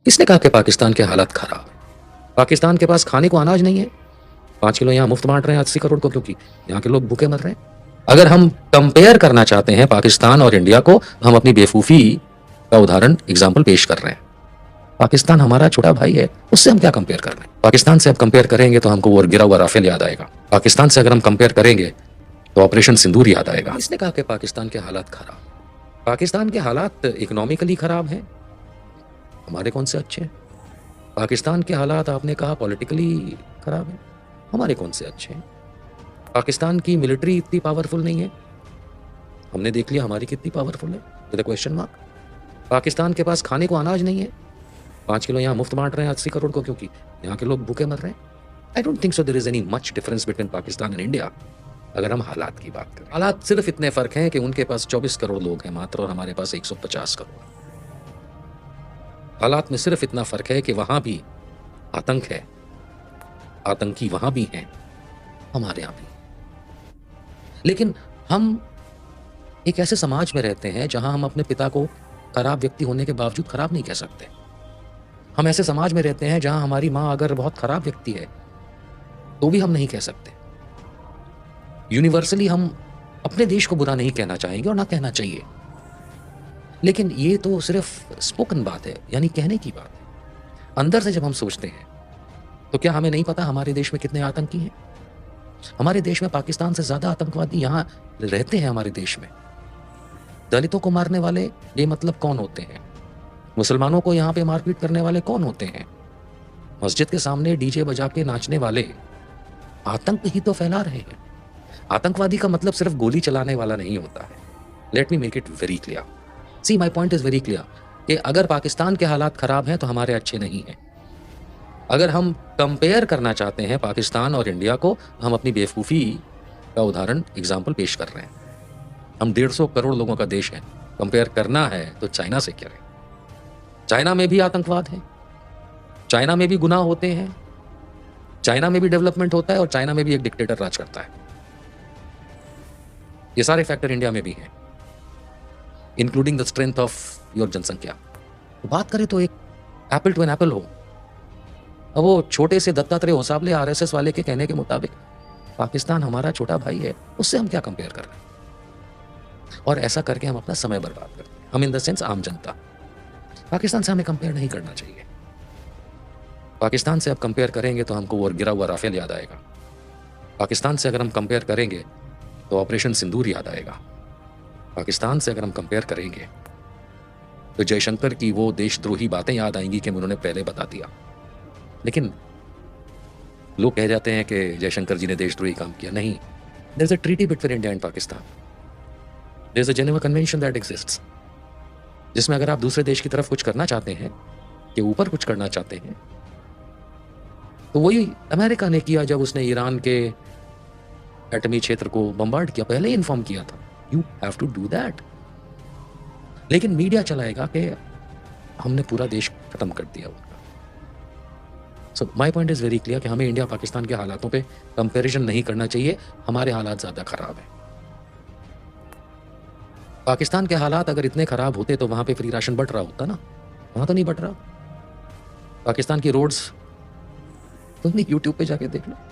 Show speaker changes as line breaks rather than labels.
किसने कहा कि पाकिस्तान के हालात खराब है? पाकिस्तान के पास खाने को अनाज नहीं है। 5 किलो यहाँ मुफ्त बांट रहे हैं 80 करोड़ को, क्योंकि यहाँ के लोग भूखे मर रहे हैं। अगर हम कंपेयर करना चाहते हैं पाकिस्तान और इंडिया को, हम अपनी बेवकूफ़ी का उदाहरण एग्जाम्पल पेश कर रहे हैं। पाकिस्तान हमारा छोटा भाई है, उससे हम क्या कंपेयर कर रहे हैं? पाकिस्तान से अब कंपेयर करेंगे तो हमको वो गिरा हुआ राफेल याद आएगा। पाकिस्तान से अगर हम कंपेयर करेंगे तो ऑपरेशन सिंदूर याद आएगा। इसने कहा कि पाकिस्तान के हालात खराब। पाकिस्तान के हालात इकोनॉमिकली खराब हैं, हमारे कौन से अच्छे हैं? पाकिस्तान के हालात आपने कहा पॉलिटिकली खराब है, हमारे कौन से अच्छे हैं? पाकिस्तान की मिलिट्री इतनी पावरफुल नहीं है, हमने देख लिया हमारी कितनी पावरफुल है, विद क्वेश्चन मार्क। पाकिस्तान के पास खाने को अनाज नहीं है, 5 किलो यहाँ मुफ्त बांट रहे हैं 80 करोड़ को, क्योंकि यहाँ के लोग भूखे मर रहे हैं। I don't think so there is any much difference between Pakistan and India. अगर हम हालात की बात करें, हालात सिर्फ इतने फर्क हैं कि उनके पास 24 करोड़ लोग हैं मात्र, और हमारे पास 150 करोड़। हालात में सिर्फ इतना फर्क है कि वहां भी आतंक है, आतंकी वहां भी हैं, हमारे यहां भी। लेकिन हम एक ऐसे समाज में रहते हैं जहां हम अपने पिता को खराब व्यक्ति होने के बावजूद खराब नहीं कह सकते। हम ऐसे समाज में रहते हैं जहां हमारी माँ अगर बहुत खराब व्यक्ति है तो भी हम नहीं कह सकते। यूनिवर्सली हम अपने देश को बुरा नहीं कहना चाहेंगे और ना कहना चाहिए, लेकिन ये तो सिर्फ स्पोकन बात है, यानी कहने की बात है। अंदर से जब हम सोचते हैं तो क्या हमें नहीं पता हमारे देश में कितने आतंकी हैं? हमारे देश में पाकिस्तान से ज्यादा आतंकवादी यहाँ रहते हैं। हमारे देश में दलितों को मारने वाले बेमतलब कौन होते हैं? मुसलमानों को यहाँ पे मारपीट करने वाले कौन होते हैं? मस्जिद के सामने डीजे बजा के नाचने वाले आतंक ही तो फैला रहे हैं। आतंकवादी का मतलब सिर्फ गोली चलाने वाला नहीं होता है। Let me make it very clear. See my point is very clear कि अगर पाकिस्तान के हालात खराब हैं तो हमारे अच्छे नहीं हैं। अगर हम कंपेयर करना चाहते हैं पाकिस्तान और इंडिया को, हम अपनी बेवकूफ़ी का उदाहरण एग्जाम्पल पेश कर रहे हैं। हम 150 करोड़ लोगों का देश है, कंपेयर करना है तो चाइना से करें। चाइना में भी आतंकवाद है, चाइना में भी गुनाह होते हैं, चाइना में भी डेवलपमेंट होता है, और चाइना में भी एक डिक्टेटर राज करता है। ये सारे फैक्टर इंडिया में भी हैं, including the strength of your जनसंख्या। तो बात करें तो एक एप्पल टू एन एप्पल हो। अब वो छोटे से दत्तात्रेय होसाबले आरएसएस वाले के कहने के मुताबिक पाकिस्तान हमारा छोटा भाई है, उससे हम क्या कंपेयर कर रहे हैं? और ऐसा करके हम अपना समय बर्बाद करते हैं, हम इन द सेंस आम जनता। पाकिस्तान से हमें कंपेयर नहीं करना चाहिए। पाकिस्तान से अब कंपेयर करेंगे तो हमको वो गिरा हुआ राफेल याद आएगा। पाकिस्तान से अगर हम कंपेयर करेंगे तो ऑपरेशन सिंदूर याद आएगा। पाकिस्तान से अगर हम कंपेयर करेंगे तो जयशंकर की वो देशद्रोही बातें याद आएंगी कि उन्होंने पहले बता दिया। लेकिन लोग कह जाते हैं कि जयशंकर जी ने देशद्रोही काम किया। नहीं, there is a treaty between India and Pakistan, there is a Geneva convention that exists, जिसमें अगर आप दूसरे देश की तरफ कुछ करना चाहते हैं, के ऊपर कुछ करना चाहते हैं, तो वही अमेरिका ने किया जब उसने ईरान के एटमी क्षेत्र को बम्बार्ड किया। पहले ही इन्फॉर्म किया था, you have to do that. लेकिन मीडिया चलाएगा कि हमने पूरा देश खत्म कर दिया उनका। So my point is very clear कि हमें इंडिया पाकिस्तान के हालातों पे कंपैरिजन नहीं करना चाहिए। हमारे हालात ज्यादा खराब हैं। पाकिस्तान के हालात अगर इतने खराब होते तो वहां पे फ्री राशन बट रहा होता ना, वहां तो नहीं बट रहा। पाकिस्तान की रोड्स तुमने यूट्यूब पे जाके देख लो।